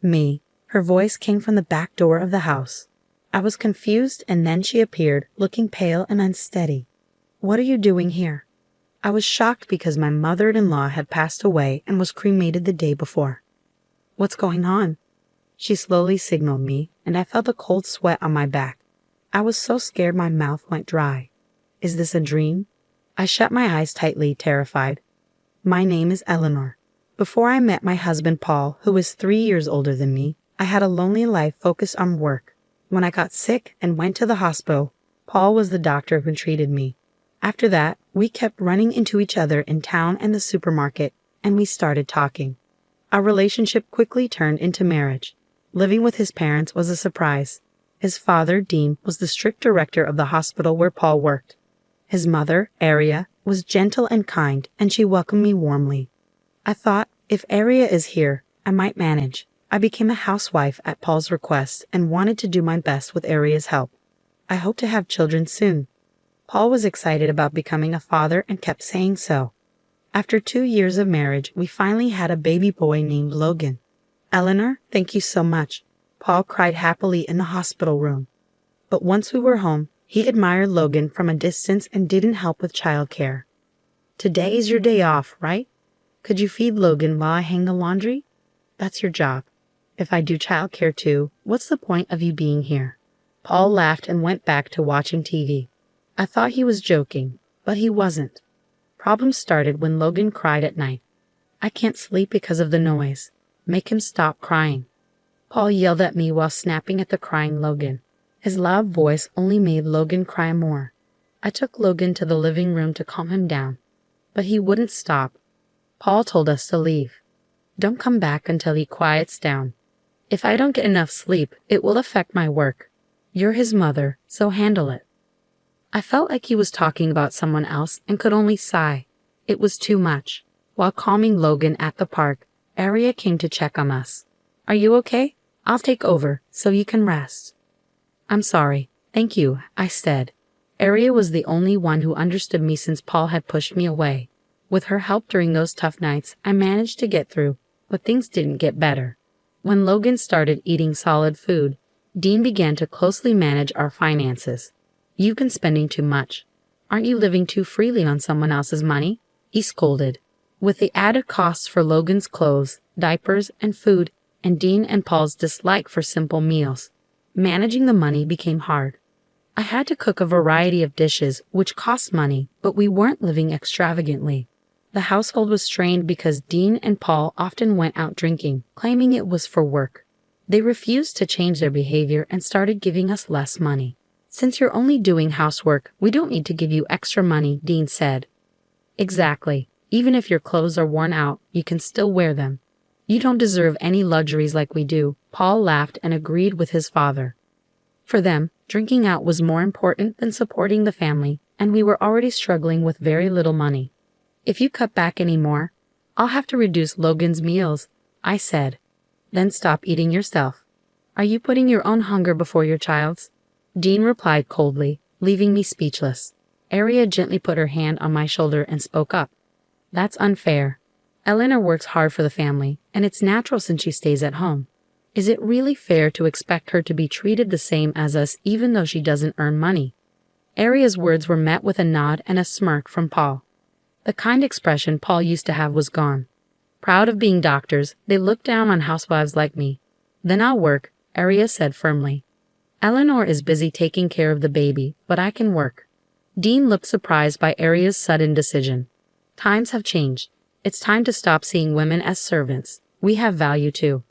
Me. Her voice came from the back door of the house. I was confused, and then she appeared, looking pale and unsteady. "What are you doing here?" I was shocked because my mother-in-law had passed away and was cremated the day before. "What's going on?" She slowly signaled me, and I felt a cold sweat on my back. I was so scared my mouth went dry. "Is this a dream?" I shut my eyes tightly, terrified. "My name is Eleanor. Before I met my husband Paul, who is 3 years older than me, I had a lonely life focused on work. When I got sick and went to the hospital, Paul was the doctor who treated me. After that, we kept running into each other in town and the supermarket, and we started talking. Our relationship quickly turned into marriage. Living with his parents was a surprise. His father, Dean, was the strict director of the hospital where Paul worked. His mother, Aria, was gentle and kind, and she welcomed me warmly. I thought, if Aria is here, I might manage. I became a housewife at Paul's request and wanted to do my best with Aria's help. I hope to have children soon. Paul was excited about becoming a father and kept saying so. After 2 years of marriage, we finally had a baby boy named Logan. "Eleanor, thank you so much," Paul cried happily in the hospital room. But once we were home, he admired Logan from a distance and didn't help with childcare. "Today is your day off, right? Could you feed Logan while I hang the laundry? That's your job. If I do childcare too, what's the point of you being here?" Paul laughed and went back to watching TV. I thought he was joking, but he wasn't. Problems started when Logan cried at night. "I can't sleep because of the noise. Make him stop crying." Paul yelled at me while snapping at the crying Logan. His loud voice only made Logan cry more. I took Logan to the living room to calm him down, but he wouldn't stop. Paul told us to leave. "Don't come back until he quiets down. If I don't get enough sleep, it will affect my work. You're his mother, so handle it." I felt like he was talking about someone else and could only sigh. It was too much. While calming Logan at the park, Aria came to check on us. "Are you okay? I'll take over, so you can rest." "I'm sorry. Thank you," I said. Aria was the only one who understood me since Paul had pushed me away. With her help during those tough nights, I managed to get through, but things didn't get better. When Logan started eating solid food, Dean began to closely manage our finances. "You've been spending too much. Aren't you living too freely on someone else's money?" he scolded. With the added costs for Logan's clothes, diapers, and food, and Dean and Paul's dislike for simple meals, managing the money became hard. I had to cook a variety of dishes, which cost money, but we weren't living extravagantly. The household was strained because Dean and Paul often went out drinking, claiming it was for work. They refused to change their behavior and started giving us less money. "Since you're only doing housework, we don't need to give you extra money," Dean said. "Exactly. Even if your clothes are worn out, you can still wear them. You don't deserve any luxuries like we do." Paul laughed and agreed with his father. For them, drinking out was more important than supporting the family, and we were already struggling with very little money. "If you cut back any more, I'll have to reduce Logan's meals," I said. "Then stop eating yourself. Are you putting your own hunger before your child's?" Dean replied coldly, leaving me speechless. Aria gently put her hand on my shoulder and spoke up. "That's unfair. Eleanor works hard for the family, and it's natural since she stays at home. Is it really fair to expect her to be treated the same as us even though she doesn't earn money?" Aria's words were met with a nod and a smirk from Paul. The kind expression Paul used to have was gone. Proud of being doctors, they looked down on housewives like me. "Then I'll work," Aria said firmly. "Eleanor is busy taking care of the baby, but I can work." Dean looked surprised by Aria's sudden decision. "Times have changed. It's time to stop seeing women as servants. We have value too."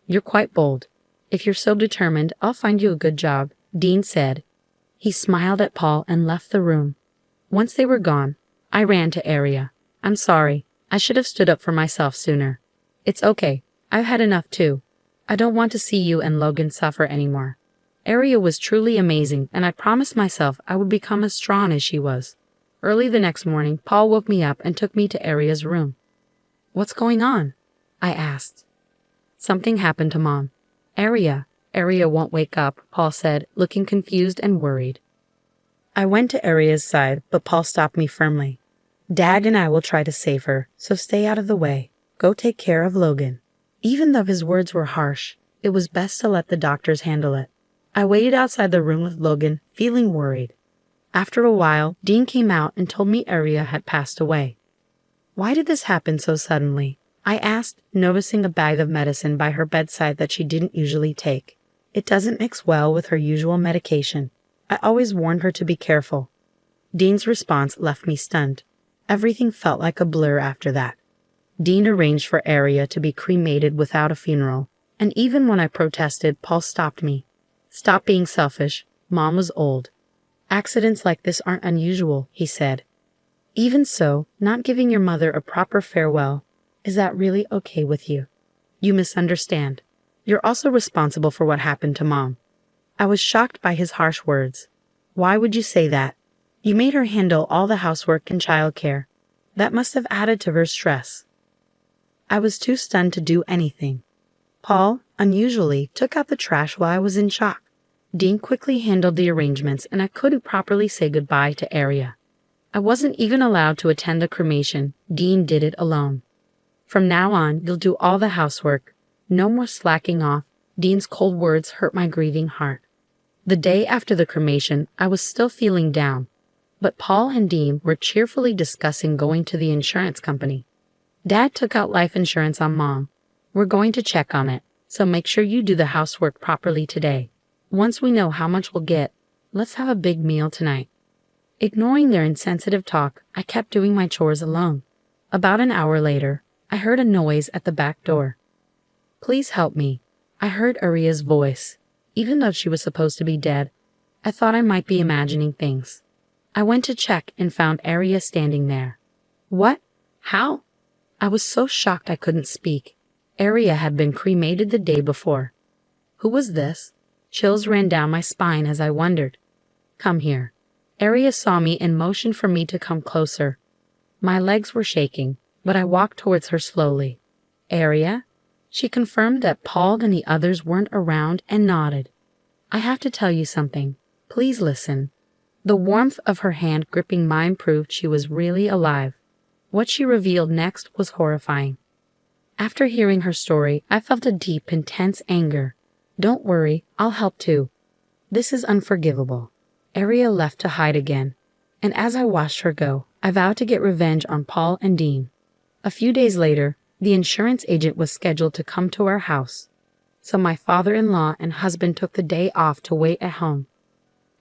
"You're quite bold. If you're so determined, I'll find you a good job," Dean said. He smiled at Paul and left the room. Once they were gone, I ran to Aria. "I'm sorry. I should have stood up for myself sooner." "It's okay. I've had enough too. I don't want to see you and Logan suffer anymore." Aria was truly amazing, and I promised myself I would become as strong as she was. Early the next morning, Paul woke me up and took me to Aria's room. "What's going on?" I asked. "Something happened to Mom." Aria won't wake up," Paul said, looking confused and worried. I went to Aria's side, but Paul stopped me firmly. "Dad and I will try to save her, so stay out of the way. Go take care of Logan." Even though his words were harsh, It was best to let the doctors handle it. I waited outside the room with Logan, feeling worried. After a while, Dean came out and told me Aria had passed away. Why did this happen so suddenly? I asked, noticing a bag of medicine by her bedside that she didn't usually take. It doesn't mix well with her usual medication. I always warned her to be careful. Dean's response left me stunned. Everything felt like a blur after that. Dean arranged for Aria to be cremated without a funeral, and even when I protested, Paul stopped me. Stop being selfish. Mom was old. Accidents like this aren't unusual, he said. Even so, not giving your mother a proper farewell, is that really okay with you? You misunderstand. You're also responsible for what happened to Mom. I was shocked by his harsh words. Why would you say that? You made her handle all the housework and childcare. That must have added to her stress. I was too stunned to do anything. Paul, unusually, took out the trash while I was in shock. Dean quickly handled the arrangements and I couldn't properly say goodbye to Aria. I wasn't even allowed to attend the cremation. Dean did it alone. From now on, you'll do all the housework. No more slacking off. Dean's cold words hurt my grieving heart. The day after the cremation, I was still feeling down. But Paul and Dean were cheerfully discussing going to the insurance company. Dad took out life insurance on Mom. We're going to check on it, so make sure you do the housework properly today. Once we know how much we'll get, let's have a big meal tonight. Ignoring their insensitive talk, I kept doing my chores alone. About an hour later, I heard a noise at the back door. Please help me. I heard Aria's voice. Even though she was supposed to be dead, I thought I might be imagining things. I went to check and found Aria standing there. What? How? I was so shocked I couldn't speak. Aria had been cremated the day before. Who was this? Chills ran down my spine as I wondered. Come here. Aria saw me and motioned for me to come closer. My legs were shaking, but I walked towards her slowly. Aria? She confirmed that Paul and the others weren't around and nodded. I have to tell you something. Please listen. The warmth of her hand gripping mine proved she was really alive. What she revealed next was horrifying. After hearing her story, I felt a deep, intense anger. Don't worry, I'll help too. This is unforgivable. Aria left to hide again, and as I watched her go, I vowed to get revenge on Paul and Dean. A few days later, the insurance agent was scheduled to come to our house, so my father-in-law and husband took the day off to wait at home.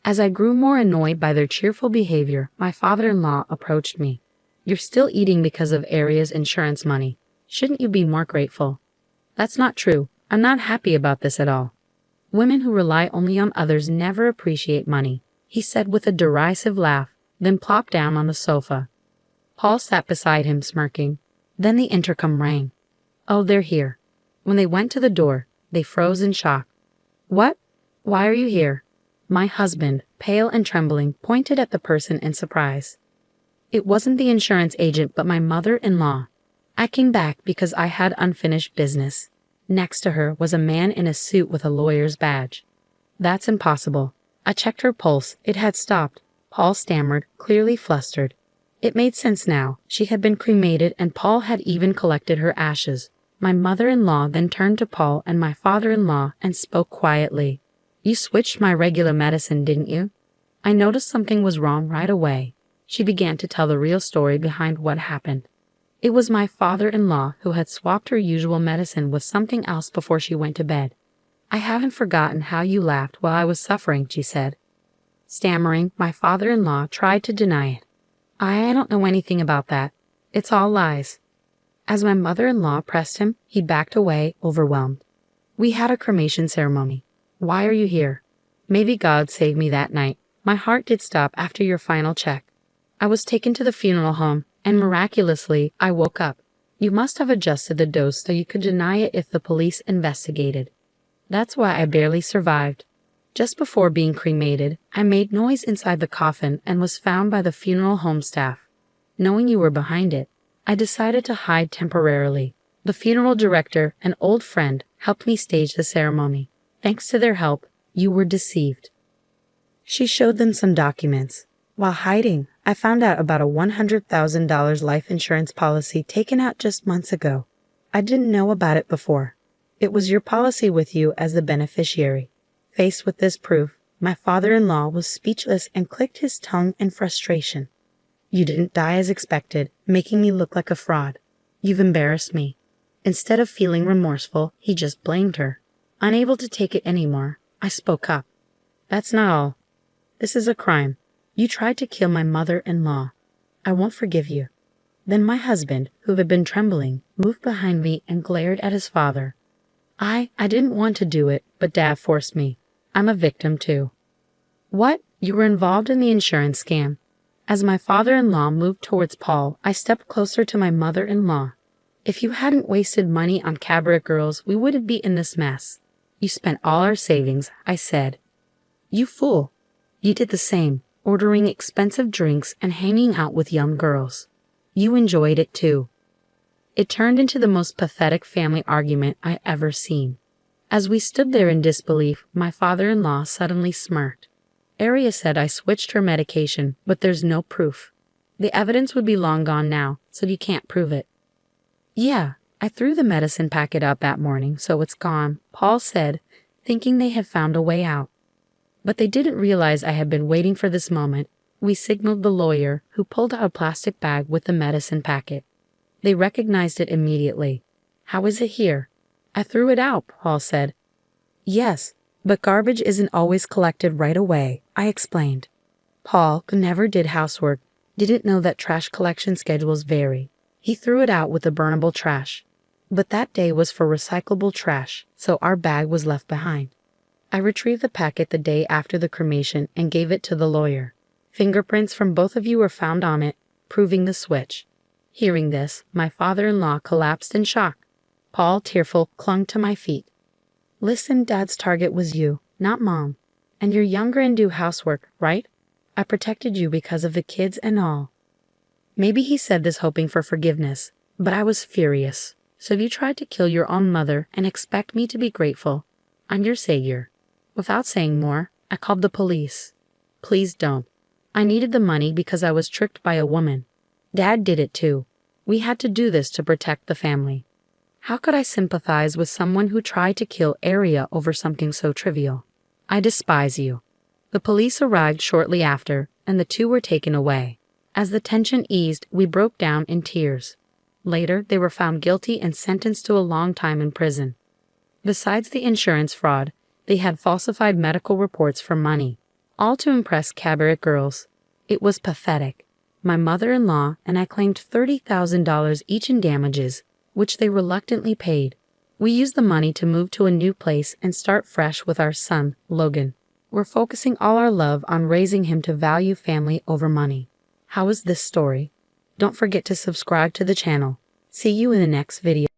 As I grew more annoyed by their cheerful behavior, my father-in-law approached me. You're still eating because of Aria's insurance money. Shouldn't you be more grateful? That's not true. I'm not happy about this at all. Women who rely only on others never appreciate money, he said with a derisive laugh, then plopped down on the sofa. Paul sat beside him, smirking. Then the intercom rang. Oh, they're here. When they went to the door, they froze in shock. What? Why are you here? My husband, pale and trembling, pointed at the person in surprise. It wasn't the insurance agent but my mother-in-law. I came back because I had unfinished business. Next to her was a man in a suit with a lawyer's badge. That's impossible. I checked her pulse. It had stopped. Paul stammered, clearly flustered. It made sense now. She had been cremated and Paul had even collected her ashes. My mother-in-law then turned to Paul and my father-in-law and spoke quietly. You switched my regular medicine, didn't you? I noticed something was wrong right away. She began to tell the real story behind what happened. It was my father-in-law who had swapped her usual medicine with something else before she went to bed. I haven't forgotten how you laughed while I was suffering, she said. Stammering, my father-in-law tried to deny it. I don't know anything about that. It's all lies. As my mother-in-law pressed him, he backed away, overwhelmed. We had a cremation ceremony. Why are you here? Maybe God saved me that night. My heart did stop after your final check. I was taken to the funeral home, and miraculously, I woke up. You must have adjusted the dose so you could deny it if the police investigated. That's why I barely survived. Just before being cremated, I made noise inside the coffin and was found by the funeral home staff. Knowing you were behind it, I decided to hide temporarily. The funeral director, an old friend, helped me stage the ceremony. Thanks to their help, you were deceived. She showed them some documents. While hiding, I found out about a $100,000 life insurance policy taken out just months ago. I didn't know about it before. It was your policy with you as the beneficiary. Faced with this proof, my father-in-law was speechless and clicked his tongue in frustration. You didn't die as expected, making me look like a fraud. You've embarrassed me. Instead of feeling remorseful, he just blamed her. Unable to take it anymore, I spoke up. That's not all. This is a crime. You tried to kill my mother-in-law. I won't forgive you. Then my husband, who had been trembling, moved behind me and glared at his father. I didn't want to do it, but Dad forced me. I'm a victim too. What? You were involved in the insurance scam? As my father-in-law moved towards Paul, I stepped closer to my mother-in-law. If you hadn't wasted money on cabaret girls, we wouldn't be in this mess. You spent all our savings, I said. You fool. You did the same, ordering expensive drinks and hanging out with young girls. You enjoyed it too. It turned into the most pathetic family argument I ever seen. As we stood there in disbelief, my father-in-law suddenly smirked. Aria said I switched her medication, but there's no proof. The evidence would be long gone now, so you can't prove it. Yeah, I threw the medicine packet out that morning, so it's gone, Paul said, thinking they had found a way out. But they didn't realize I had been waiting for this moment. We signaled the lawyer, who pulled out a plastic bag with the medicine packet. They recognized it immediately. How is it here? I threw it out, Paul said. Yes, but garbage isn't always collected right away, I explained. Paul, who never did housework, didn't know that trash collection schedules vary. He threw it out with the burnable trash. But that day was for recyclable trash, so our bag was left behind. I retrieved the packet the day after the cremation and gave it to the lawyer. Fingerprints from both of you were found on it, proving the switch. Hearing this, my father-in-law collapsed in shock. Paul, tearful, clung to my feet. Listen, Dad's target was you, not Mom. And you're younger and do housework, right? I protected you because of the kids and all. Maybe he said this hoping for forgiveness, but I was furious. So you tried to kill your own mother and expect me to be grateful. I'm your savior. Without saying more, I called the police. Please don't. I needed the money because I was tricked by a woman. Dad did it too. We had to do this to protect the family. How could I sympathize with someone who tried to kill Aria over something so trivial? I despise you. The police arrived shortly after, and the two were taken away. As the tension eased, we broke down in tears. Later, they were found guilty and sentenced to a long time in prison. Besides the insurance fraud, they had falsified medical reports for money, all to impress cabaret girls. It was pathetic. My mother-in-law and I claimed $30,000 each in damages, which they reluctantly paid. We used the money to move to a new place and start fresh with our son, Logan. We're focusing all our love on raising him to value family over money. How is this story? Don't forget to subscribe to the channel. See you in the next video.